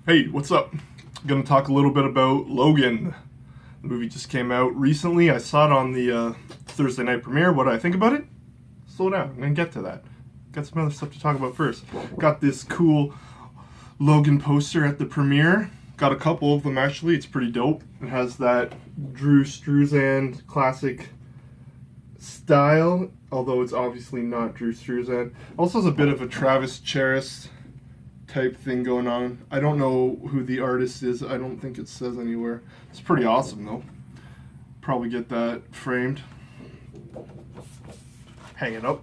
Hey, what's up? I'm gonna talk a little bit about Logan. The movie just came out recently. I saw it on the Thursday night premiere. What do I think about it? Slow down. I'm gonna get to that. Got some other stuff to talk about first. Got this cool Logan poster at the premiere. Got a couple of them actually. It's pretty dope. It has that Drew Struzan classic style, although it's obviously not Drew Struzan. Also has a bit of a Travis Charest type thing going on. I don't know who the artist is. I don't think it says anywhere. It's pretty awesome though. Probably get that framed. Hang it up.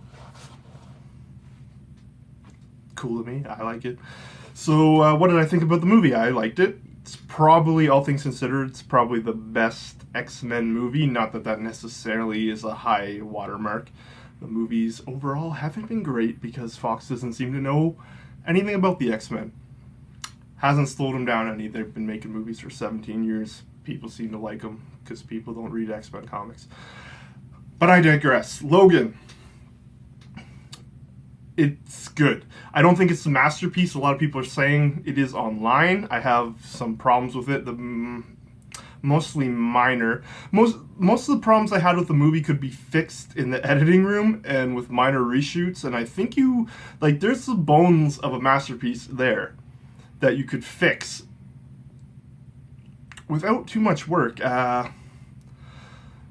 Cool to me. I like it. So, what did I think about the movie? I liked it. It's probably, all things considered, it's probably the best X-Men movie. Not that that necessarily is a high watermark. The movies overall haven't been great because Fox doesn't seem to know anything about the X-Men. Hasn't slowed them down any. They've been making movies for 17 years. People seem to like them because people don't read X-Men comics. But I digress. Logan. It's good. I don't think it's a masterpiece. A lot of people are saying it is online. I have some problems with it. Mostly minor. Most of the problems I had with the movie could be fixed in the editing room and with minor reshoots. And I think there's the bones of a masterpiece there that you could fix without too much work.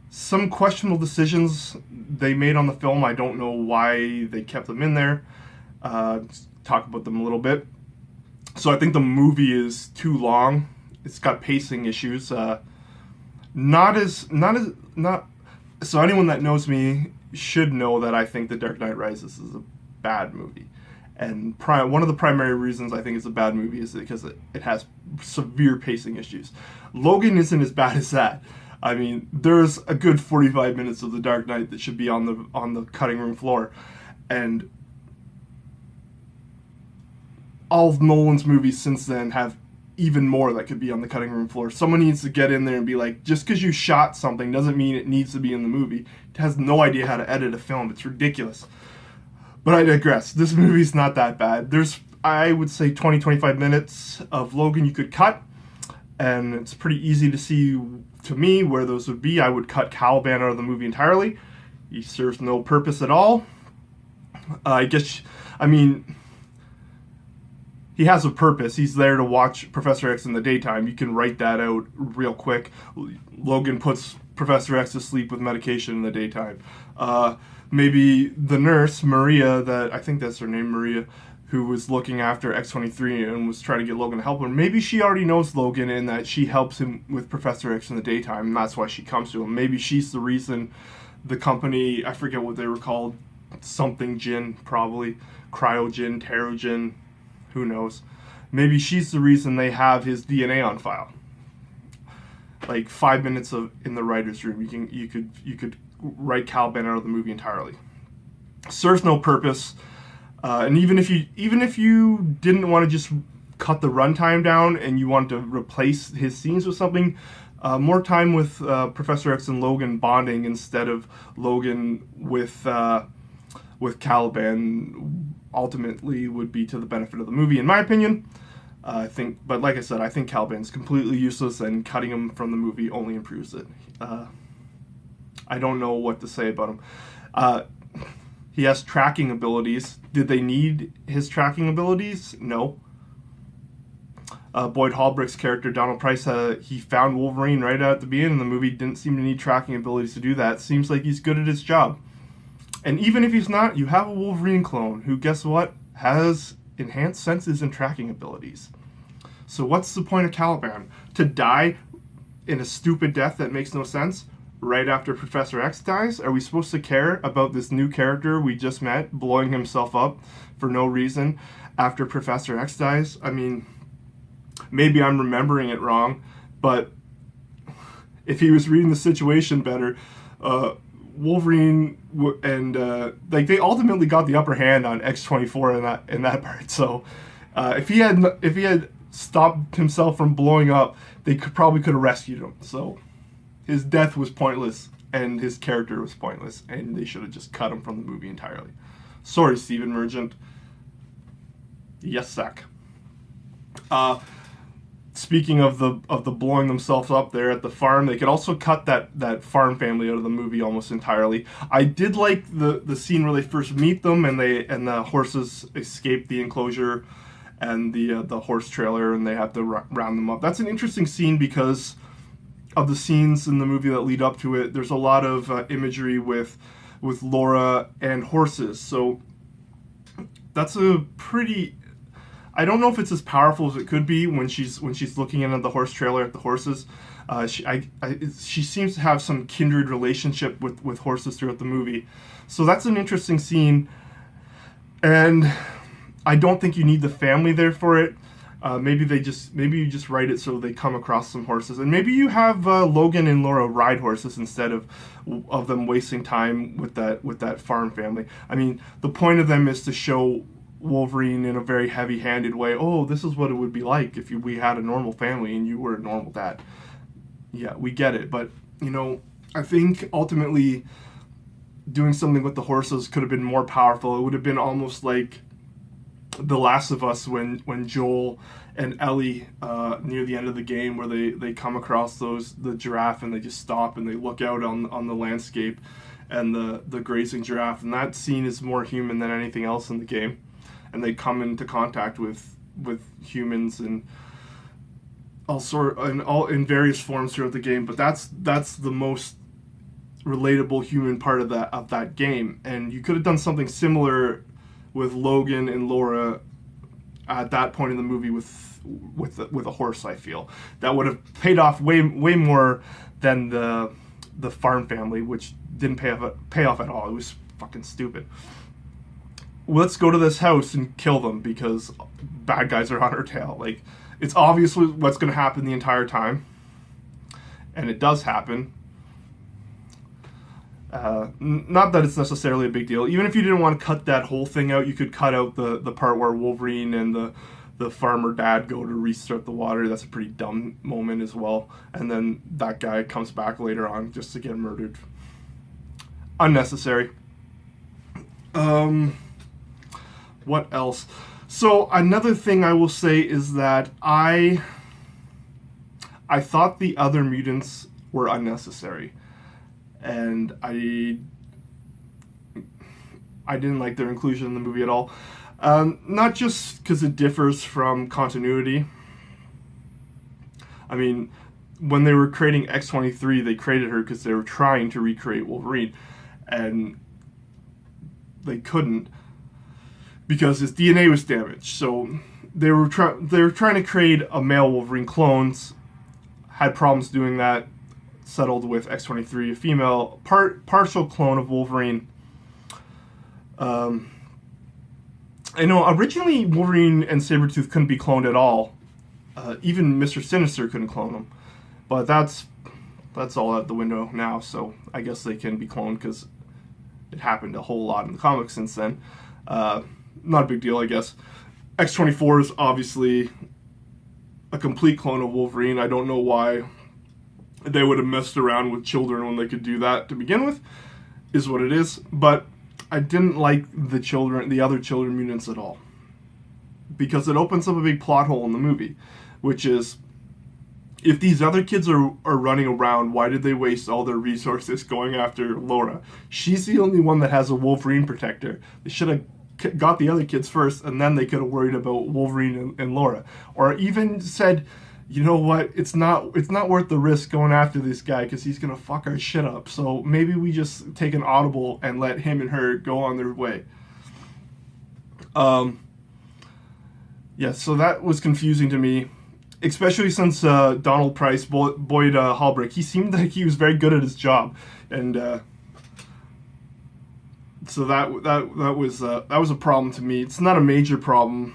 Some questionable decisions they made on the film. I don't know why they kept them in there. Talk about them a little bit. So I think the movie is too long. It's got pacing issues. So anyone that knows me should know that I think The Dark Knight Rises is a bad movie. And one of the primary reasons I think it's a bad movie is because it has severe pacing issues. Logan isn't as bad as that. I mean, there's a good 45 minutes of The Dark Knight that should be on the cutting room floor. And all of Nolan's movies since then have even more that could be on the cutting room floor. Someone needs to get in there and be like, just because you shot something doesn't mean it needs to be in the movie. It has no idea how to edit a film. It's ridiculous. But I digress. This movie's not that bad. There's, I would say, 20-25 minutes of Logan you could cut. And it's pretty easy to see, to me, where those would be. I would cut Caliban out of the movie entirely. He serves no purpose at all. He has a purpose. He's there to watch Professor X in the daytime. You can write that out real quick. Logan puts Professor X to sleep with medication in the daytime. Maybe the nurse, Maria, I think that's her name, Maria, who was looking after X-23 and was trying to get Logan to help her. Maybe she already knows Logan and that she helps him with Professor X in the daytime, and that's why she comes to him. Maybe she's the reason the company, I forget what they were called, something gin, probably, Cryogin, Terrogin, who knows. Maybe she's the reason they have his DNA on file. Like 5 minutes in the writer's room, you could write Caliban out of the movie entirely. Serves no purpose. And even if you didn't want to just cut the runtime down and you want to replace his scenes with something, more time with Professor X and Logan bonding instead of Logan with Caliban ultimately would be to the benefit of the movie, in my opinion. But like I said, I think Caliban's completely useless, and cutting him from the movie only improves it. I don't know what to say about him. He has tracking abilities. Did they need his tracking abilities? No. Boyd Holbrook's character, Donald Price, he found Wolverine right at the beginning of the movie. Didn't seem to need tracking abilities to do that. Seems like he's good at his job. And even if he's not, you have a Wolverine clone who, guess what, has enhanced senses and tracking abilities. So what's the point of Caliban? To die in a stupid death that makes no sense right after Professor X dies? Are we supposed to care about this new character we just met blowing himself up for no reason after Professor X dies? I mean, maybe I'm remembering it wrong, but if he was reading the situation better, Wolverine and they ultimately got the upper hand on X-24 in that part. So if he had stopped himself from blowing up, they probably could have rescued him. So his death was pointless and his character was pointless, and they should have just cut him from the movie entirely. Sorry, Stephen Merchant. Yes, suck. speaking of the blowing themselves up there at the farm, they could also cut that farm family out of the movie almost entirely. I did like the scene where they first meet them and the horses escape the enclosure and the horse trailer, and they have to round them up. That's an interesting scene because of the scenes in the movie that lead up to it. There's a lot of imagery with Laura and horses, so that's a pretty. I don't know if it's as powerful as it could be when she's looking in at the horse trailer at the horses. She seems to have some kindred relationship with horses throughout the movie, so that's an interesting scene. And I don't think you need the family there for it. Maybe you just write it so they come across some horses, and maybe you have Logan and Laura ride horses instead of them wasting time with that farm family. I mean, the point of them is to show Wolverine in a very heavy-handed way. Oh, this is what it would be like if we had a normal family and you were a normal dad. Yeah, we get it, but I think ultimately doing something with the horses could have been more powerful. It would have been almost like The Last of Us when Joel and Ellie near the end of the game, where they come across the giraffe and they just stop and they look out on the landscape and the grazing giraffe, and that scene is more human than anything else in the game. And they come into contact with humans and all in various forms throughout the game. But that's the most relatable human part of that game. And you could have done something similar with Logan and Laura at that point in the movie with a horse. I feel that would have paid off way more than the farm family, which didn't pay off at all. It was fucking stupid. Let's go to this house and kill them because bad guys are on our tail. Like, it's obvious what's going to happen the entire time, and it does happen. Not that it's necessarily a big deal. Even if you didn't want to cut that whole thing out, you could cut out the part where Wolverine and the farmer dad go to restart the water. That's a pretty dumb moment as well. And then that guy comes back later on just to get murdered. Unnecessary. What else? So another thing I will say is that I thought the other mutants were unnecessary, and I didn't like their inclusion in the movie at all. Not just because it differs from continuity. I mean, when they were creating X-23, they created her because they were trying to recreate Wolverine, and they couldn't, because his DNA was damaged. So they were trying to create a male Wolverine clones, had problems doing that, settled with X-23, a female partial clone of Wolverine. I know originally Wolverine and Sabretooth couldn't be cloned at all. Even Mr. Sinister couldn't clone them. But that's all out the window now, so I guess they can be cloned because it happened a whole lot in the comics since then. Not a big deal, I guess. X-24 is obviously a complete clone of Wolverine. I don't know why they would have messed around with children when they could do that to begin with, is what it is. But I didn't like the other children mutants at all, because it opens up a big plot hole in the movie, which is, if these other kids are running around, why did they waste all their resources going after Laura? She's the only one that has a Wolverine protector. They should have got the other kids first, and then they could have worried about Wolverine and Laura. Or even said, you know what, it's not worth the risk going after this guy because he's going to fuck our shit up. So maybe we just take an audible and let him and her go on their way. Yeah, so that was confusing to me, especially since Donald Price, Boyd Holbrook, he seemed like he was very good at his job, and so that was a problem to me. It's not a major problem.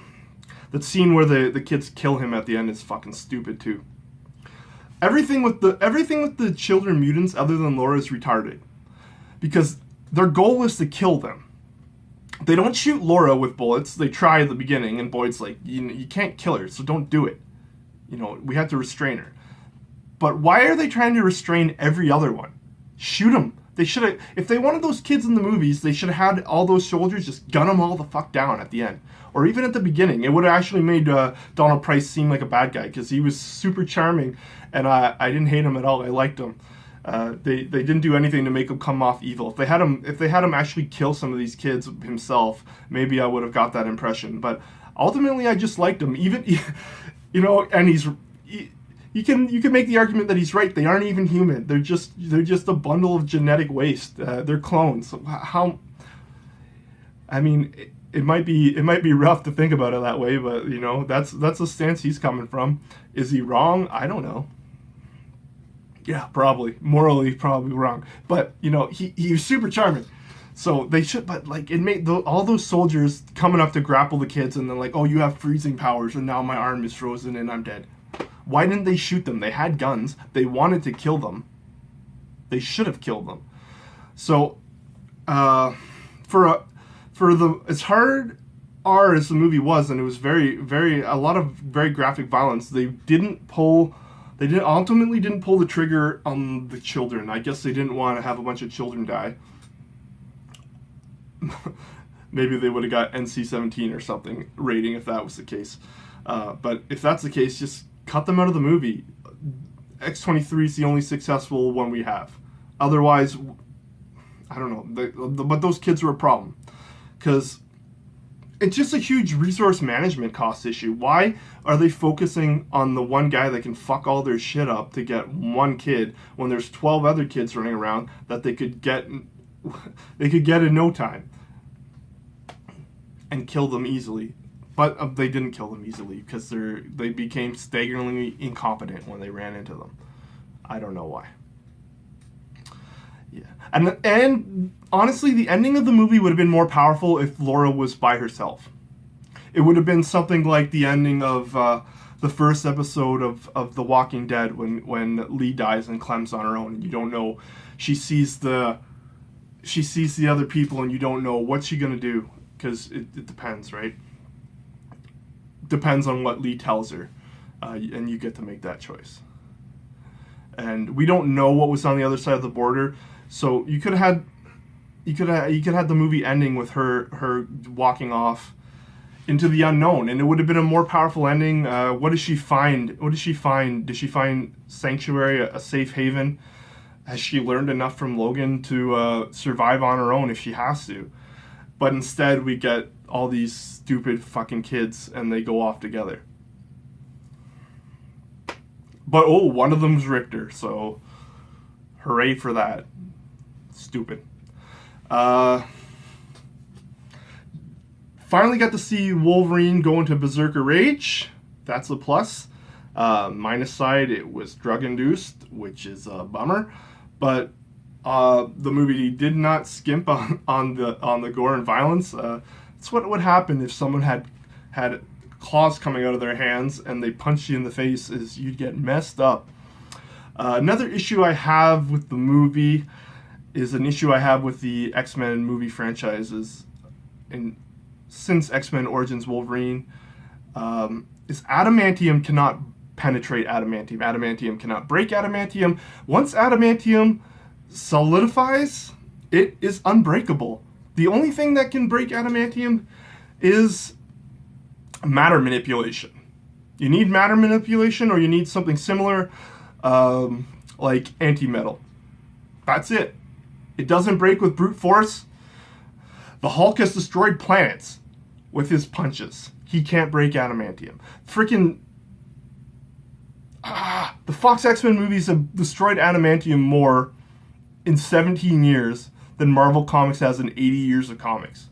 That scene where the kids kill him at the end is fucking stupid too. Everything with the children mutants other than Laura is retarded, because their goal is to kill them. They don't shoot Laura with bullets. They try at the beginning, and Boyd's like, you can't kill her, so don't do it. We have to restrain her. But why are they trying to restrain every other one? Shoot them. They should have, if they wanted those kids in the movies, they should have had all those soldiers just gun them all the fuck down at the end. Or even at the beginning. It would have actually made Donald Price seem like a bad guy, because he was super charming, and I didn't hate him at all. I liked him. They didn't do anything to make him come off evil. If they had him actually kill some of these kids himself, maybe I would have got that impression. But ultimately, I just liked him. Even, you know, and you can make the argument that he's right. They aren't even human. They're just a bundle of genetic waste. They're clones. So how? I mean, it might be rough to think about it that way, but you know, that's the stance he's coming from. Is he wrong? I don't know. Yeah, probably. Morally, probably wrong. But, you know, he was super charming. So they should, but like, it made all those soldiers coming up to grapple the kids, and then like, oh, you have freezing powers, and now my arm is frozen and I'm dead. Why didn't they shoot them? They had guns. They wanted to kill them. They should have killed them. So, as hard R as the movie was, and it was a lot of very graphic violence, they ultimately didn't pull the trigger on the children. I guess they didn't want to have a bunch of children die. Maybe they would have got NC-17 or something rating if that was the case. But if that's the case, just cut them out of the movie. X-23 is the only successful one we have. Otherwise, I don't know. But those kids were a problem. Because it's just a huge resource management cost issue. Why are they focusing on the one guy that can fuck all their shit up to get one kid when there's 12 other kids running around that they could get in no time and kill them easily? But they didn't kill them easily because they became staggeringly incompetent when they ran into them. I don't know why. Yeah, and honestly, the ending of the movie would have been more powerful if Laura was by herself. It would have been something like the ending of the first episode of The Walking Dead when Lee dies and Clem's on her own, and you don't know. She sees the other people, and you don't know what's she gonna do, because it depends, right? Depends on what Lee tells her, and you get to make that choice. And we don't know what was on the other side of the border. So you could have had the movie ending with her walking off into the unknown, and it would have been a more powerful ending. What does she find? Did she find sanctuary, a safe haven? Has she learned enough from Logan to survive on her own if she has to? But instead, we get all these stupid fucking kids, and they go off together. But one of them's Richter, so hooray for that. Stupid. Finally got to see Wolverine go into Berserker Rage. That's a plus. Minus side, it was drug-induced, which is a bummer. But the movie did not skimp on the gore and violence. It's what would happen if someone had claws coming out of their hands and they punched you in the face, is you'd get messed up. Another issue I have with the movie is an issue I have with the X-Men movie franchises. And since X-Men Origins Wolverine, is adamantium cannot penetrate adamantium. Adamantium cannot break adamantium. Once adamantium solidifies, it is unbreakable. The only thing that can break adamantium is matter manipulation. You need matter manipulation, or you need something similar, like antimetal. That's it. It doesn't break with brute force. The Hulk has destroyed planets with his punches. He can't break adamantium. Freaking the Fox X-Men movies have destroyed adamantium more in 17 years than Marvel Comics has in 80 years of comics.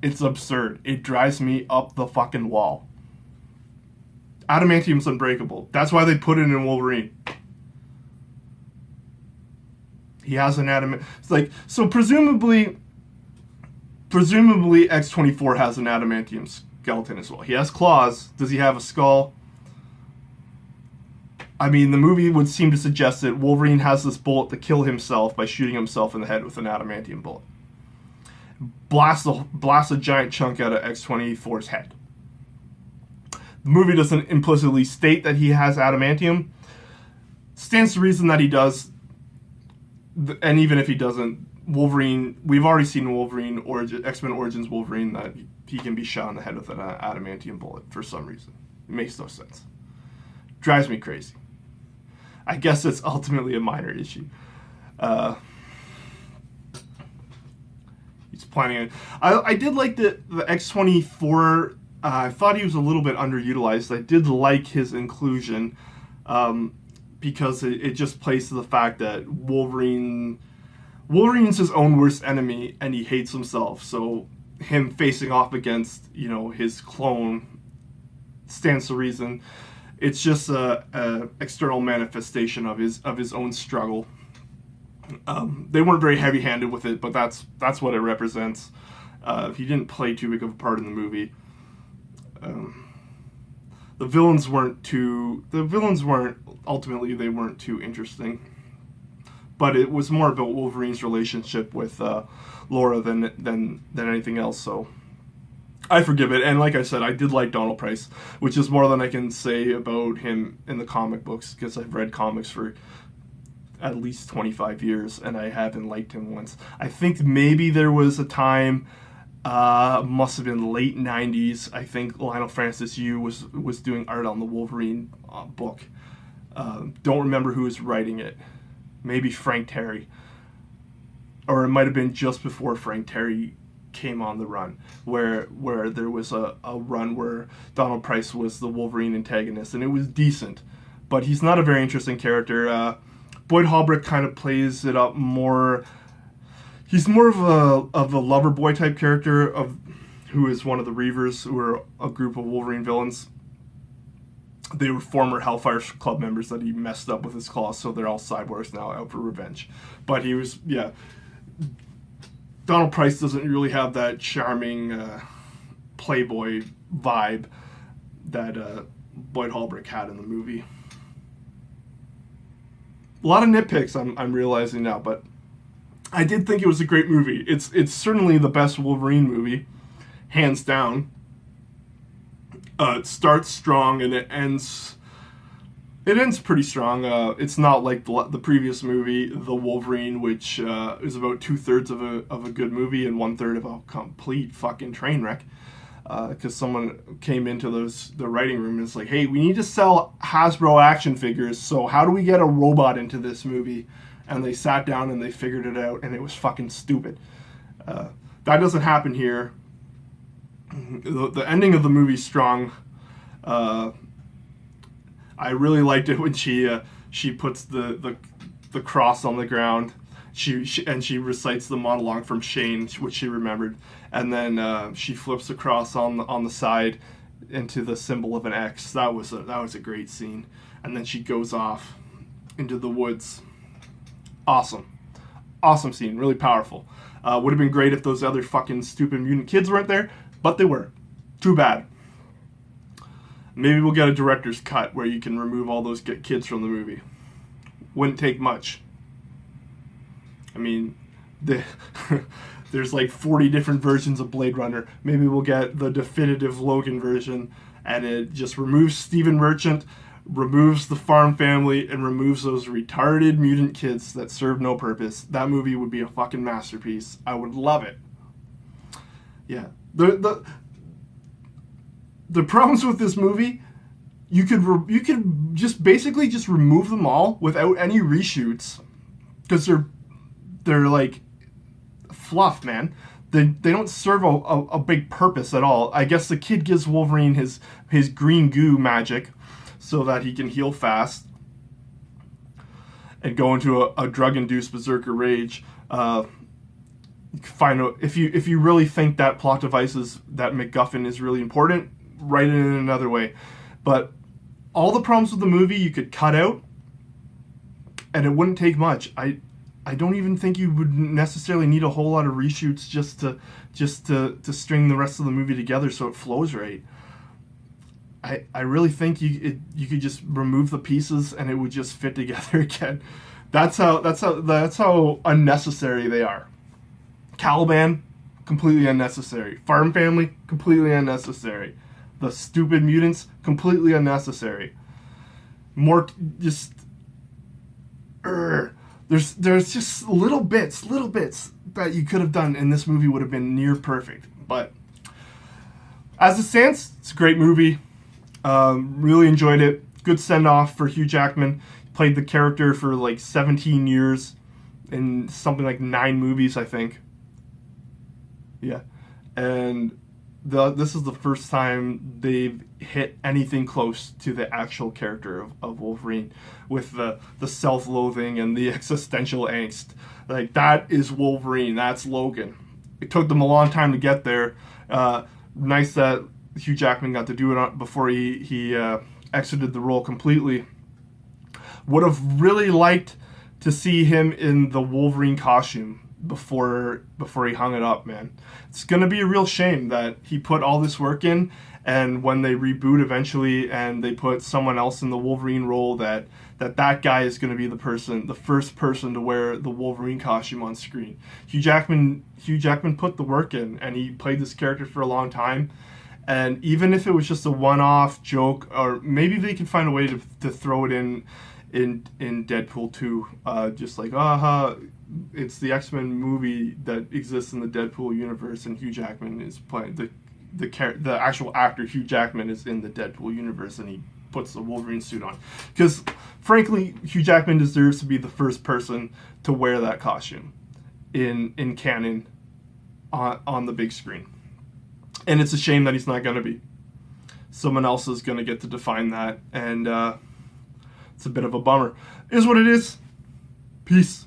It's absurd. It drives me up the fucking wall. Adamantium's unbreakable. That's why they put it in Wolverine. He has an adamant. It's like, so presumably X-24 has an adamantium skeleton as well. He has claws. Does he have a skull? I mean, the movie would seem to suggest that Wolverine has this bullet to kill himself by shooting himself in the head with an adamantium bullet. Blast a giant chunk out of X-24's head. The movie doesn't implicitly state that he has adamantium. Stands to reason that he does. and even if he doesn't, Wolverine, we've already seen Wolverine, X-Men Origins Wolverine, that he can be shot in the head with an adamantium bullet for some reason. It makes no sense. Drives me crazy. I guess it's ultimately a minor issue. He's planning it. I did like the X-24. I thought he was a little bit underutilized. I did like his inclusion because it just plays to the fact that Wolverine's his own worst enemy, and he hates himself. So him facing off against, his clone stands to reason. It's just a external manifestation of his own struggle. They weren't very heavy-handed with it, but that's what it represents. He didn't play too big of a part in the movie. The villains weren't ultimately they weren't too interesting. But it was more about Wolverine's relationship with Laura than anything else. So I forgive it. And like I said, I did like Donald Price, which is more than I can say about him in the comic books, because I've read comics for at least 25 years, and I haven't liked him once. I think maybe there was a time, must have been late 90s, I think Lionel Francis Yu was doing art on the Wolverine book. Don't remember who was writing it. Maybe Frank Terry. Or it might have been just before Frank Terry came on the run, where there was a run where Donald Price was the Wolverine antagonist, and it was decent. But he's not a very interesting character. Boyd Holbrook kind of plays it up more. He's more of a lover boy type character who is one of the Reavers, who are a group of Wolverine villains. They were former Hellfire Club members that he messed up with his claws, so they're all cyborgs now, out for revenge. But he was, Donald Price doesn't really have that charming playboy vibe that Boyd Holbrook had in the movie. A lot of nitpicks I'm realizing now, but I did think it was a great movie. It's certainly the best Wolverine movie, hands down. It starts strong and it ends pretty strong. It's not like the previous movie, The Wolverine, which is about 2/3 of a good movie and 1/3 of a complete fucking train wreck. Because someone came into the writing room and it's like, hey, we need to sell Hasbro action figures, so how do we get a robot into this movie? And they sat down and they figured it out, and it was fucking stupid. That doesn't happen here. The ending of the movie's strong. I really liked it when she puts the cross on the ground. She recites the monologue from Shane, which she remembered, and then she flips the cross on the side into the symbol of an X. That was a great scene. And then she goes off into the woods. Awesome scene, really powerful. Would have been great if those other fucking stupid mutant kids weren't there, but they were. Too bad. Maybe we'll get a director's cut where you can remove all those kids from the movie. Wouldn't take much. I mean, there's like 40 different versions of Blade Runner. Maybe we'll get the definitive Logan version, and it just removes Stephen Merchant, removes the farm family, and removes those retarded mutant kids that serve no purpose. That movie would be a fucking masterpiece. I would love it. Yeah. The problems with this movie, you could just basically just remove them all without any reshoots, because they're like fluff, man. They don't serve a big purpose at all. I guess the kid gives Wolverine his green goo magic so that he can heal fast and go into a drug-induced berserker rage. Find out if you really think that plot devices, that MacGuffin is really important, write it in another way. But all the problems with the movie you could cut out, and it wouldn't take much. I don't even think you would necessarily need a whole lot of reshoots just to string the rest of the movie together so it flows right. I really think you could just remove the pieces and it would just fit together again. That's how unnecessary they are. Caliban, completely unnecessary. Farm Family, completely unnecessary. The stupid mutants, completely unnecessary. More just there's just little bits that you could have done, and this movie would have been near perfect. But as it stands, it's a great movie. Really enjoyed it. Good send off for Hugh Jackman. Played the character for like 17 years in something like 9 movies, I think. Yeah, and this is the first time they've hit anything close to the actual character of Wolverine, with the self-loathing and the existential angst. Like, that is Wolverine. That's Logan. It took them a long time to get there. Nice that Hugh Jackman got to do it before he exited the role completely. Would have really liked to see him in the Wolverine costume before he hung it up, man. It's gonna be a real shame that he put all this work in, and when they reboot eventually and they put someone else in the Wolverine role, that guy is gonna be the first person to wear the Wolverine costume on screen. Hugh Jackman put the work in, and he played this character for a long time. And even if it was just a one-off joke, or maybe they can find a way to throw it in Deadpool 2, just like, it's the X-Men movie that exists in the Deadpool universe, and Hugh Jackman is playing the actual actor. Hugh Jackman is in the Deadpool universe, and he puts the Wolverine suit on. Because frankly, Hugh Jackman deserves to be the first person to wear that costume in canon on the big screen. And it's a shame that he's not going to be. Someone else is going to get to define that, and it's a bit of a bummer. It is what it is. Peace.